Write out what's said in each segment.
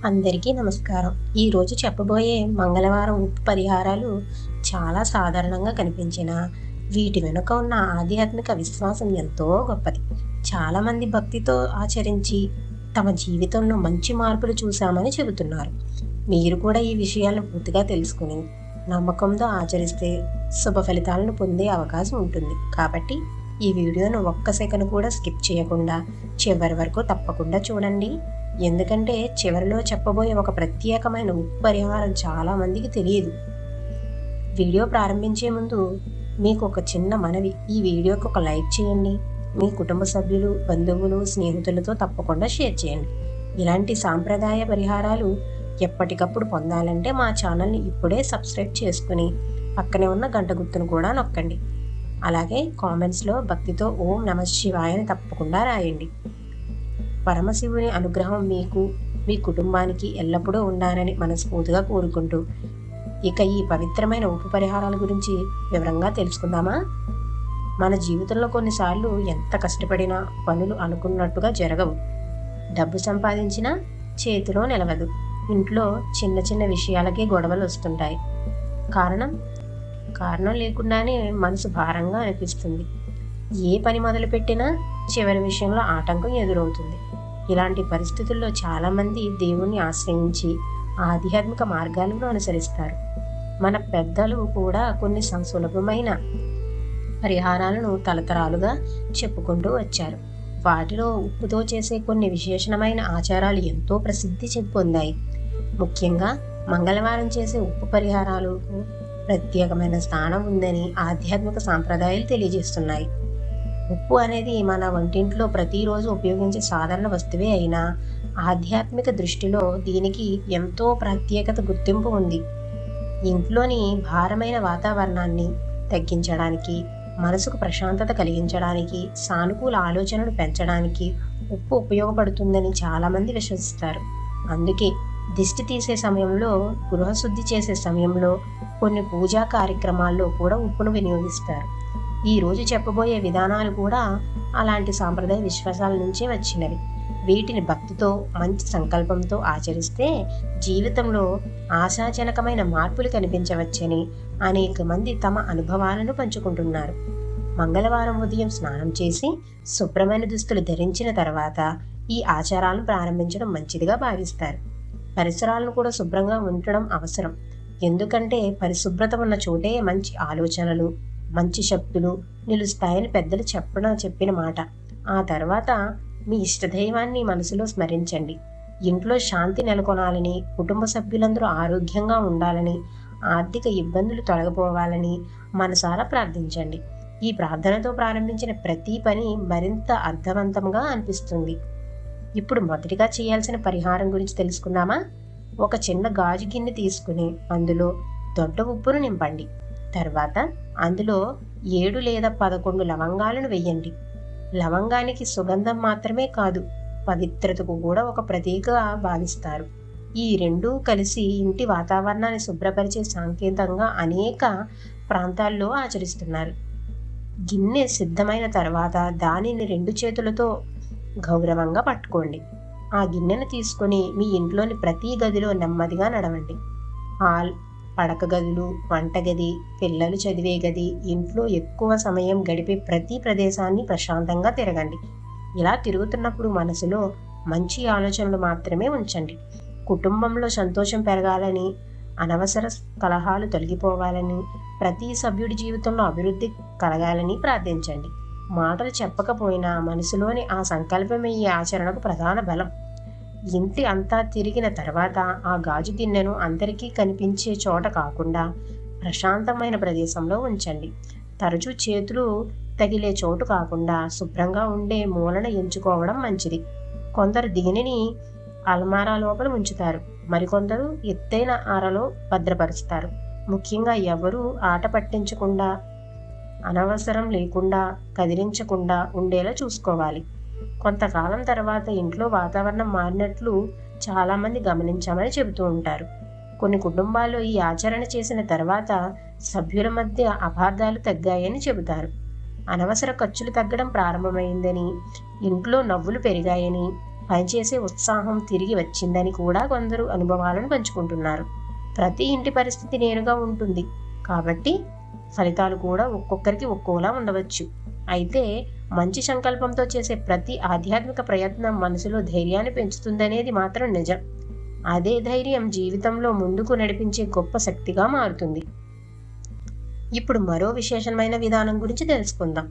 అందరికీ నమస్కారం. ఈరోజు చెప్పబోయే మంగళవారం ఉప్పు పరిహారాలు చాలా సాధారణంగా కనిపించినా వీటి వెనుక ఉన్న ఆధ్యాత్మిక విశ్వాసం ఎంతో గొప్పది. చాలామంది భక్తితో ఆచరించి తమ జీవితంలో మంచి మార్పులు చూశామని చెబుతున్నారు. మీరు కూడా ఈ విషయాలను పూర్తిగా తెలుసుకుని నమ్మకంతో ఆచరిస్తే శుభ ఫలితాలను పొందే అవకాశం ఉంటుంది. కాబట్టి ఈ వీడియోను ఒక్క సెకను కూడా స్కిప్ చేయకుండా చివరి వరకు తప్పకుండా చూడండి. ఎందుకంటే చివరిలో చెప్పబోయే ఒక ప్రత్యేకమైన ఉప్పు పరిహారం చాలామందికి తెలియదు. వీడియో ప్రారంభించే ముందు మీకు ఒక చిన్న మనవి, ఈ వీడియోకి ఒక లైక్ చేయండి. మీ కుటుంబ సభ్యులు, బంధువులు, స్నేహితులతో తప్పకుండా షేర్ చేయండి. ఇలాంటి సాంప్రదాయ పరిహారాలు ఎప్పటికప్పుడు పొందాలంటే మా ఛానల్ని ఇప్పుడే సబ్స్క్రైబ్ చేసుకుని పక్కనే ఉన్న గంట గుర్తును కూడా నొక్కండి. అలాగే కామెంట్స్లో భక్తితో ఓం నమః శివాయ అని తప్పకుండా రాయండి. పరమశివుని అనుగ్రహం మీకు, మీ కుటుంబానికి ఎల్లప్పుడూ ఉండాలని మనస్ఫూర్తిగా కోరుకుంటూ ఇక ఈ పవిత్రమైన ఉప్పు పరిహారాల గురించి వివరంగా తెలుసుకుందామా? మన జీవితంలో కొన్నిసార్లు ఎంత కష్టపడినా పనులు అనుకున్నట్టుగా జరగవు. డబ్బు సంపాదించినా చేతిలో నిలవదు. ఇంట్లో చిన్న చిన్న విషయాలకే గొడవలు వస్తుంటాయి. కారణం లేకుండానే మనసు భారంగా అనిపిస్తుంది. ఏ పని మొదలుపెట్టినా చివరి విషయంలో ఆటంకం ఎదురవుతుంది. ఇలాంటి పరిస్థితుల్లో చాలామంది దేవుణ్ణి ఆశ్రయించి ఆధ్యాత్మిక మార్గాలను అనుసరిస్తారు. మన పెద్దలు కూడా కొన్ని సులభమైన పరిహారాలను తరతరాలుగా చెప్పుకుంటూ వచ్చారు. వాటిలో ఉప్పుతో చేసే కొన్ని విశేషమైన ఆచారాలు ఎంతో ప్రసిద్ధి పొందాయి. ముఖ్యంగా మంగళవారం చేసే ఉప్పు పరిహారాలకు ప్రత్యేకమైన స్థానం ఉందని ఆధ్యాత్మిక సాంప్రదాయాలు తెలియజేస్తున్నాయి. ఉప్పు అనేది మన వంటింట్లో ప్రతిరోజు ఉపయోగించే సాధారణ వస్తువే అయినా ఆధ్యాత్మిక దృష్టిలో దీనికి ఎంతో ప్రత్యేకత గుర్తింపు ఉంది. ఇంట్లోని భారమైన వాతావరణాన్ని తగ్గించడానికి, మనసుకు ప్రశాంతత కలిగించడానికి, సానుకూల ఆలోచనలు పెంచడానికి ఉప్పు ఉపయోగపడుతుందని చాలామంది విశ్వసిస్తారు. అందుకే దిష్టి తీసే సమయంలో, గృహశుద్ధి చేసే సమయంలో, కొన్ని పూజా కార్యక్రమాల్లో కూడా ఉప్పును వినియోగిస్తారు. ఈ రోజు చెప్పబోయే విధానాలు కూడా అలాంటి సాంప్రదాయ విశ్వాసాల నుంచే వచ్చినవి. వీటిని భక్తితో, మంచి సంకల్పంతో ఆచరిస్తే జీవితంలో ఆశాజనకమైన మార్పులు కనిపించవచ్చని అనేక మంది తమ అనుభవాలను పంచుకుంటున్నారు. మంగళవారం ఉదయం స్నానం చేసి శుభ్రమైన దుస్తులు ధరించిన తర్వాత ఈ ఆచారాలను ప్రారంభించడం మంచిదిగా భావిస్తారు. పరిసరాలను కూడా శుభ్రంగా ఉంచడం అవసరం. ఎందుకంటే పరిశుభ్రత ఉన్న చోటే మంచి ఆలోచనలు, మంచి శక్తులు నిలుస్తాయని పెద్దలు చెప్పిన మాట. ఆ తర్వాత మీ ఇష్టదైవాన్ని మనసులో స్మరించండి. ఇంట్లో శాంతి నెలకొనాలని, కుటుంబ సభ్యులందరూ ఆరోగ్యంగా ఉండాలని, ఆర్థిక ఇబ్బందులు తొలగిపోవాలని మనసారా ప్రార్థించండి. ఈ ప్రార్థనతో ప్రారంభించిన ప్రతి పని మరింత అర్థవంతంగా అనిపిస్తుంది. ఇప్పుడు మొదటిగా చేయాల్సిన పరిహారం గురించి తెలుసుకుందామా? ఒక చిన్న గాజు గిన్నె తీసుకుని అందులో దొడ్డ ఉప్పును నింపండి. తర్వాత అందులో 7 లేదా 11 లవంగాలను వేయండి. లవంగానికి సుగంధం మాత్రమే కాదు, పవిత్రతకు కూడా ఒక ప్రతీకగా భావిస్తారు. ఈ రెండూ కలిసి ఇంటి వాతావరణాన్ని శుభ్రపరిచే సంకేతంగా అనేక ప్రాంతాల్లో ఆచరిస్తున్నారు. గిన్నె సిద్ధమైన తర్వాత దానిని 2 చేతులతో గౌరవంగా పట్టుకోండి. ఆ గిన్నెను తీసుకొని మీ ఇంట్లోని ప్రతి గదిలో నెమ్మదిగా నడవండి. హాల్, పడక గదులు, వంటగది, పిల్లలు చదివే గది, ఇంట్లో ఎక్కువ సమయం గడిపే ప్రతి ప్రదేశాన్ని ప్రశాంతంగా తిరగండి. ఇలా తిరుగుతున్నప్పుడు మనసులో మంచి ఆలోచనలు మాత్రమే ఉంచండి. కుటుంబంలో సంతోషం పెరగాలని, అనవసర కలహాలు తొలగిపోవాలని, ప్రతి సభ్యుడి జీవితంలో అభివృద్ధి కలగాలని ప్రార్థించండి. మాటలు చెప్పకపోయినా మనసులోని ఆ సంకల్పమే ఈ ఆచరణకు ప్రధాన బలం. ఇంటి అంతా తిరిగిన తర్వాత ఆ గాజు గిన్నెను అందరికీ కనిపించే చోట కాకుండా ప్రశాంతమైన ప్రదేశంలో ఉంచండి. తరచూ చేతులు తగిలే చోటు కాకుండా శుభ్రంగా ఉండే మూలన ఎంచుకోవడం మంచిది. కొందరు దీనిని అల్మారా లోపల ఉంచుతారు, మరికొందరు ఎత్తైన అరలో భద్రపరుస్తారు. ముఖ్యంగా ఎవరూ ఆట పట్టించకుండా, అనవసరం లేకుండా కదిలించకుండా ఉండేలా చూసుకోవాలి. కొంతకాలం తర్వాత ఇంట్లో వాతావరణం మారినట్లు చాలామంది గమనించామని చెబుతూ ఉంటారు. కొన్ని కుటుంబాల్లో ఈ ఆచరణ చేసిన తర్వాత సభ్యుల మధ్య అపార్థాలు తగ్గాయని చెబుతారు. అనవసర ఖర్చులు తగ్గడం ప్రారంభమైందని, ఇంట్లో నవ్వులు పెరిగాయని, పనిచేసే ఉత్సాహం తిరిగి వచ్చిందని కూడా కొందరు అనుభవాలను పంచుకుంటున్నారు. ప్రతి ఇంటి పరిస్థితి నేరుగా ఉంటుంది కాబట్టి ఫలితాలు కూడా ఒక్కొక్కరికి ఒక్కోలా ఉండవచ్చు. అయితే మంచి సంకల్పంతో చేసే ప్రతి ఆధ్యాత్మిక ప్రయత్నం మనసులో ధైర్యాన్ని పెంచుతుందనేది మాత్రం నిజం. అదే ధైర్యం జీవితంలో ముందుకు నడిపించే గొప్ప శక్తిగా మారుతుంది. ఇప్పుడు మరో విశేషమైన విధానం గురించి తెలుసుకుందాం.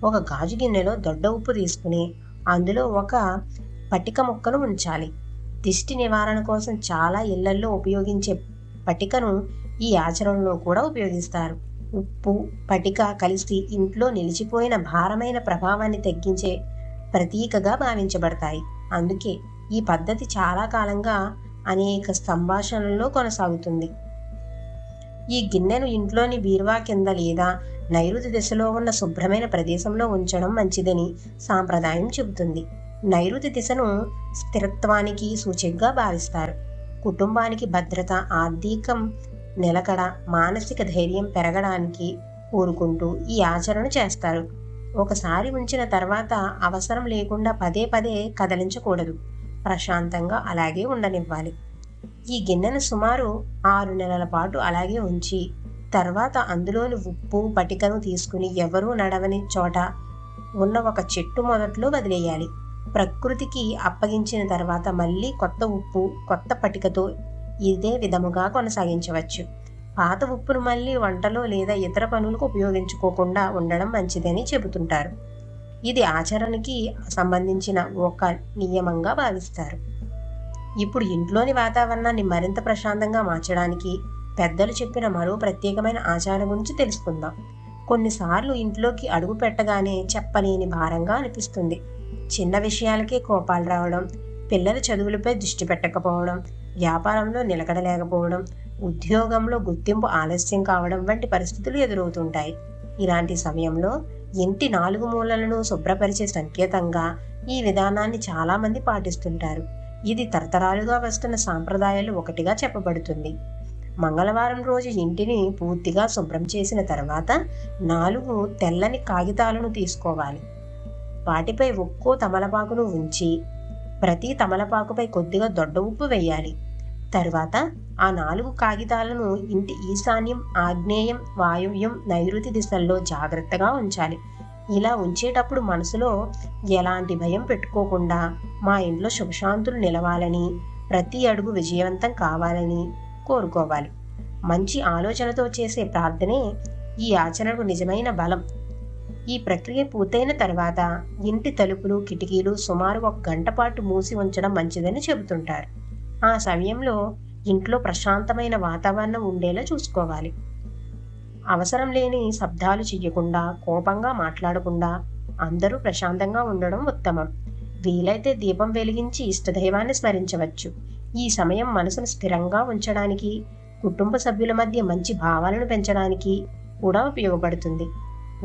ఒక గాజు గిన్నెలో దొడ్డ ఉప్పు తీసుకుని అందులో ఒక పటిక ముక్కను ఉంచాలి. దిష్టి నివారణ కోసం చాలా ఇళ్లల్లో ఉపయోగించే పటికను ఈ ఆచరణలో కూడా ఉపయోగిస్తారు. ఉప్పు, పటిక కలిసి ఇంట్లో నిలిచిపోయిన భారమైన ప్రభావాన్ని తగ్గించే ప్రతీకగా భావించబడతాయి. అందుకే ఈ పద్ధతి చాలా కాలంగా అనేక సంభాషణల్లో కొనసాగుతుంది. ఈ గిన్నెను ఇంట్లోని బీరువా కింద లేదా నైరుతి దిశలో ఉన్న శుభ్రమైన ప్రదేశంలో ఉంచడం మంచిదని సాంప్రదాయం చెబుతుంది. నైరుతి దిశను స్థిరత్వానికి సూచికగా భావిస్తారు. కుటుంబానికి భద్రత, ఆర్థికం నిలకడ, మానసిక ధైర్యం పెరగడానికి కోరుకుంటూ ఈ ఆచరణ చేస్తారు. ఒకసారి ఉంచిన తర్వాత అవసరం లేకుండా పదే పదే కదిలించకూడదు. ప్రశాంతంగా అలాగే ఉండనివ్వాలి. ఈ గిన్నెను సుమారు 6 నెలల పాటు అలాగే ఉంచి తర్వాత అందులోని ఉప్పు, పటికను తీసుకుని ఎవరూ నడవని చోట ఉన్న ఒక చెట్టు మొదట్లో వదిలేయాలి. ప్రకృతికి అప్పగించిన తర్వాత మళ్ళీ కొత్త ఉప్పు, కొత్త పటికతో ఇదే విధముగా కొనసాగించవచ్చు. పాత ఉప్పును మళ్ళీ వంటలో లేదా ఇతర పనులకు ఉపయోగించుకోకుండా ఉండడం మంచిదని చెబుతుంటారు. ఇది ఆచరణకి సంబంధించిన ఒక నియమంగా భావిస్తారు. ఇప్పుడు ఇంట్లోని వాతావరణాన్ని మరింత ప్రశాంతంగా మార్చడానికి పెద్దలు చెప్పిన మరో ప్రత్యేకమైన ఆచారం గురించి తెలుసుకుందాం. కొన్నిసార్లు ఇంట్లోకి అడుగు పెట్టగానే చెప్పలేని భారంగా అనిపిస్తుంది. చిన్న విషయాలకే కోపాలు రావడం, పిల్లల చదువులపై దృష్టి పెట్టకపోవడం, వ్యాపారంలో నిలకడ లేకపోవడం, ఉద్యోగంలో గుర్తింపు ఆలస్యం కావడం వంటి పరిస్థితులు ఎదురవుతుంటాయి. ఇలాంటి సమయంలో ఇంటి 4 మూలలను శుభ్రపరిచే సంకేతంగా ఈ విధానాన్ని చాలామంది పాటిస్తుంటారు. ఇది తరతరాలుగా వస్తున్న సాంప్రదాయాలు ఒకటిగా చెప్పబడుతుంది. మంగళవారం రోజు ఇంటిని పూర్తిగా శుభ్రం చేసిన తర్వాత 4 తెల్లని కాగితాలను తీసుకోవాలి. వాటిపై ఒక్కో తమలపాకును ఉంచి ప్రతి తమలపాకుపై కొద్దిగా దొడ్డ ఉప్పు వేయాలి. తర్వాత ఆ 4 కాగితాలను ఇంటి ఈశాన్యం, ఆగ్నేయం, వాయువ్యం, నైరుతి దిశల్లో జాగ్రత్తగా ఉంచాలి. ఇలా ఉంచేటప్పుడు మనసులో ఎలాంటి భయం పెట్టుకోకుండా మా ఇంట్లో శుభశాంతులు నిలవాలని, ప్రతి అడుగు విజయవంతం కావాలని కోరుకోవాలి. మంచి ఆలోచనతో చేసే ప్రార్థనే ఈ ఆచరణకు నిజమైన బలం. ఈ ప్రక్రియ పూర్తయిన తర్వాత ఇంటి తలుపులు, కిటికీలు సుమారు 1 గంట పాటు మూసి ఉంచడం మంచిదని చెబుతుంటారు. ఆ సమయంలో ఇంట్లో ప్రశాంతమైన వాతావరణం ఉండేలా చూసుకోవాలి. అవసరం లేని శబ్దాలు చెయ్యకుండా, కోపంగా మాట్లాడకుండా అందరూ ప్రశాంతంగా ఉండడం ఉత్తమం. వీలైతే దీపం వెలిగించి ఇష్టదైవాన్ని స్మరించవచ్చు. ఈ సమయం మనసును స్థిరంగా ఉంచడానికి, కుటుంబ సభ్యుల మధ్య మంచి భావాలను పెంచడానికి కూడా ఉపయోగపడుతుంది.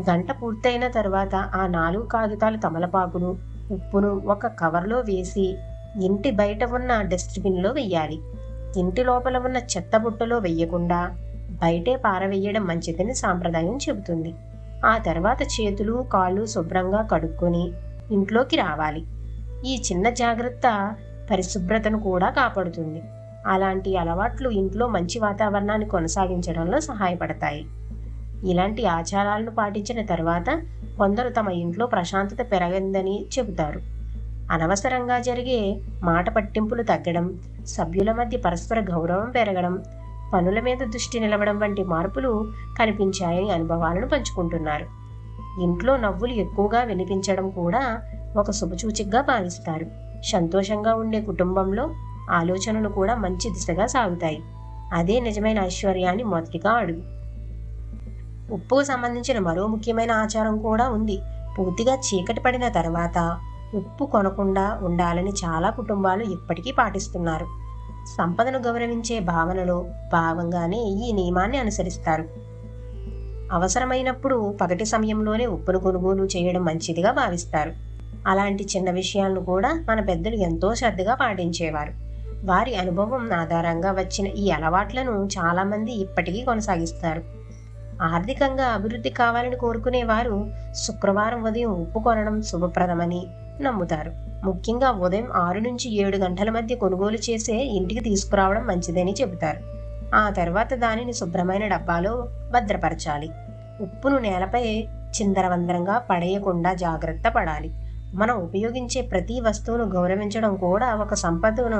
గంట పూర్తయిన తర్వాత ఆ 4 కాగితాలు, తమలపాకులు, ఉప్పును ఒక కవర్లో వేసి ఇంటి బయట ఉన్న డస్ట్బిన్లో వెయ్యాలి. ఇంటి లోపల ఉన్న చెత్త బుట్టలో వెయ్యకుండా బయటే పారవేయడం మంచిదని సాంప్రదాయం చెబుతుంది. ఆ తర్వాత చేతులు, కాళ్ళు శుభ్రంగా కడుక్కొని ఇంట్లోకి రావాలి. ఈ చిన్న జాగ్రత్త పరిశుభ్రతను కూడా కాపాడుతుంది. అలాంటి అలవాట్లు ఇంట్లో మంచి వాతావరణాన్ని కొనసాగించడంలో సహాయపడతాయి. ఇలాంటి ఆచారాలను పాటించిన తర్వాత కొందరు తమ ఇంట్లో ప్రశాంతత పెరగందని చెబుతారు. అనవసరంగా జరిగే మాట పట్టింపులు తగ్గడం, సభ్యుల మధ్య పరస్పర గౌరవం పెరగడం, పనుల మీద దృష్టి నిలవడం వంటి మార్పులు కనిపించాయని అనుభవాలను పంచుకుంటున్నారు. ఇంట్లో నవ్వులు ఎక్కువగా వినిపించడం కూడా ఒక శుభసూచికగా భావిస్తారు. సంతోషంగా ఉండే కుటుంబంలో ఆలోచనలు కూడా మంచి దిశగా సాగుతాయి. అదే నిజమైన ఐశ్వర్యాన్ని మొదటిగా అడుగు. ఉప్పుకు సంబంధించిన మరో ముఖ్యమైన ఆచారం కూడా ఉంది. పూర్తిగా చీకటి పడిన తర్వాత ఉప్పు కొనకుండా ఉండాలని చాలా కుటుంబాలు ఇప్పటికీ పాటిస్తున్నారు. సంపదను గౌరవించే భావనలో భాగంగానే ఈ నియమాన్ని అనుసరిస్తారు. అవసరమైనప్పుడు పగటి సమయంలోనే ఉప్పును కొనుగోలు చేయడం మంచిదిగా భావిస్తారు. అలాంటి చిన్న విషయాలను కూడా మన పెద్దలు ఎంతో శ్రద్ధగా పాటించేవారు. వారి అనుభవం ఆధారంగా వచ్చిన ఈ అలవాట్లను చాలామంది ఇప్పటికీ కొనసాగిస్తారు. ఆర్థికంగా అభివృద్ధి కావాలని కోరుకునేవారు శుక్రవారం ఉదయం ఉప్పు కొనడం శుభప్రదమని, నమ్ముతారు. ముఖ్యంగా ఉదయం 6 నుంచి 7 గంటల మధ్య కొనుగోలు చేసే ఇంటికి తీసుకురావడం మంచిదని చెబుతారు. ఆ తర్వాత దానిని శుభ్రమైన డబ్బాలో భద్రపరచాలి. ఉప్పును నేలపై చిందరవందరంగా పడేయకుండా జాగ్రత్త పడాలి. మనం ఉపయోగించే ప్రతి వస్తువును గౌరవించడం కూడా ఒక సంపదను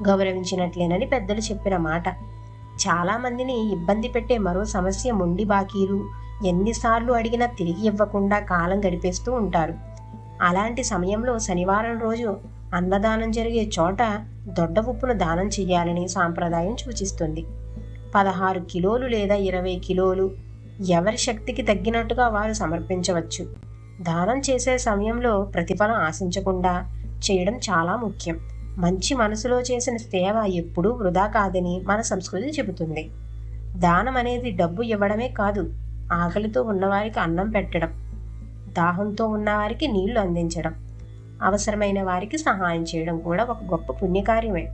గౌరవించినట్లేనని పెద్దలు చెప్పిన మాట. చాలా మందిని ఇబ్బంది పెట్టే మరో సమస్య మొండి బాకీలు. ఎన్నిసార్లు అడిగినా తిరిగి ఇవ్వకుండా కాలం గడిపేస్తూ ఉంటారు. అలాంటి సమయంలో శనివారం రోజు అన్నదానం జరిగే చోట దొడ్డ ఉప్పును దానం చెయ్యాలని సాంప్రదాయం సూచిస్తుంది. 16 కిలోలు లేదా 20 కిలోలు ఎవరి శక్తికి తగ్గినట్టుగా వారు సమర్పించవచ్చు. దానం చేసే సమయంలో ప్రతిఫలం ఆశించకుండా చేయడం చాలా ముఖ్యం. మంచి మనసులో చేసిన సేవ ఎప్పుడూ వృధా కాదని మన సంస్కృతి చెబుతుంది. దానం అనేది డబ్బు ఇవ్వడమే కాదు, ఆకలితో ఉన్నవారికి అన్నం పెట్టడం, దాహంతో ఉన్నవారికి నీళ్లు అందించడం, అవసరమైన వారికి సహాయం చేయడం కూడా ఒక గొప్ప పుణ్యకార్యమే.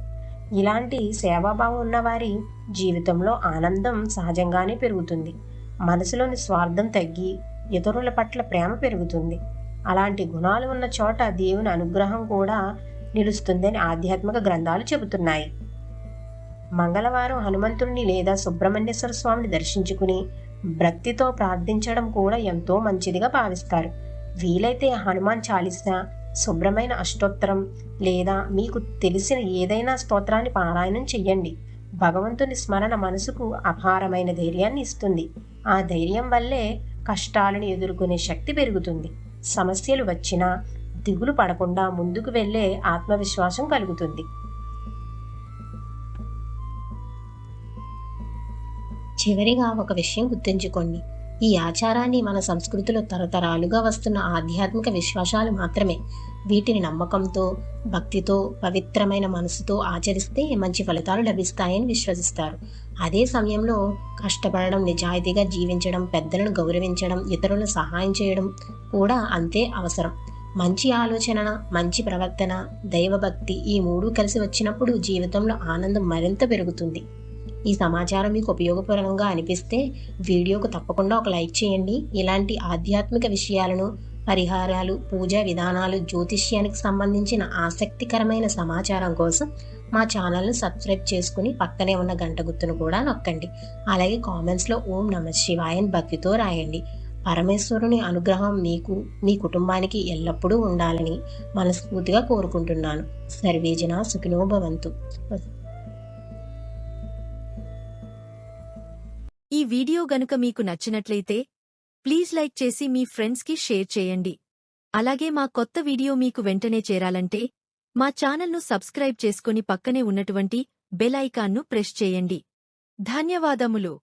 ఇలాంటి సేవాభావం ఉన్నవారి జీవితంలో ఆనందం సహజంగానే పెరుగుతుంది. మనసులోని స్వార్థం తగ్గి ఇతరుల పట్ల ప్రేమ పెరుగుతుంది. అలాంటి గుణాలు ఉన్న చోట దేవుని అనుగ్రహం కూడా నిలుస్తుందని ఆధ్యాత్మిక గ్రంథాలు చెబుతున్నాయి. మంగళవారం హనుమంతుడిని లేదా సుబ్రహ్మణ్యేశ్వర స్వామిని దర్శించుకుని భక్తితో ప్రార్థించడం కూడా ఎంతో మంచిదిగా భావిస్తారు. వీలైతే హనుమాన్ చాలీసా, శుభ్రమైన అష్టోత్తరం లేదా మీకు తెలిసిన ఏదైనా స్తోత్రాన్ని పారాయణం చెయ్యండి. భగవంతుని స్మరణ మనసుకు అపారమైన ధైర్యాన్ని ఇస్తుంది. ఆ ధైర్యం వల్లే కష్టాలను ఎదుర్కొనే శక్తి పెరుగుతుంది. సమస్యలు వచ్చినా దిగులు పడకుండా ముందుకు వెళ్ళే ఆత్మవిశ్వాసం కలుగుతుంది. చివరిగా ఒక విషయం గుర్తుంచుకోండి. ఈ ఆచారాన్ని మన సంస్కృతిలో తరతరాలుగా వస్తున్న ఆధ్యాత్మిక విశ్వాసాలు మాత్రమే. వీటిని నమ్మకంతో, భక్తితో, పవిత్రమైన మనసుతో ఆచరిస్తే మంచి ఫలితాలు లభిస్తాయని విశ్వసిస్తారు. అదే సమయంలో కష్టపడడం, నిజాయితీగా జీవించడం, పెద్దలను గౌరవించడం, ఇతరులకు సహాయం చేయడం కూడా అంతే అవసరం. మంచి ఆలోచన, మంచి ప్రవర్తన, దైవభక్తి ఈ మూడు కలిసి వచ్చినప్పుడు జీవితంలో ఆనందం మరింత పెరుగుతుంది. ఈ సమాచారం మీకు ఉపయోగకరంగా అనిపిస్తే వీడియోకు తప్పకుండా ఒక లైక్ చేయండి. ఇలాంటి ఆధ్యాత్మిక విషయాలను, పరిహారాలు, పూజా విధానాలు, జ్యోతిష్యానికి సంబంధించిన ఆసక్తికరమైన సమాచారం కోసం మా ఛానల్ను సబ్స్క్రైబ్ చేసుకుని పక్కనే ఉన్న గంట గుర్తును కూడా నొక్కండి. అలాగే కామెంట్స్లో ఓం నమః శివాయ అని భక్తితో రాయండి. పరమేశ్వరుని అనుగ్రహం మీకు, మీ కుటుంబానికి ఎల్లప్పుడూ ఉండాలని మనస్ఫూర్తిగా కోరుకుంటున్నాను. సర్వేజన సుఖినో భవంతు. ఈ వీడియో గనుక మీకు నచ్చినట్లయితే ప్లీజ్ లైక్ చేసి మీ ఫ్రెండ్స్కి షేర్ చేయండి. అలాగే మా కొత్త వీడియో మీకు వెంటనే చేరాలంటే మా ఛానల్ను సబ్స్క్రైబ్ చేసుకుని పక్కనే ఉన్నటువంటి బెల్ ఐకాన్ను ప్రెస్ చేయండి. ధన్యవాదములు.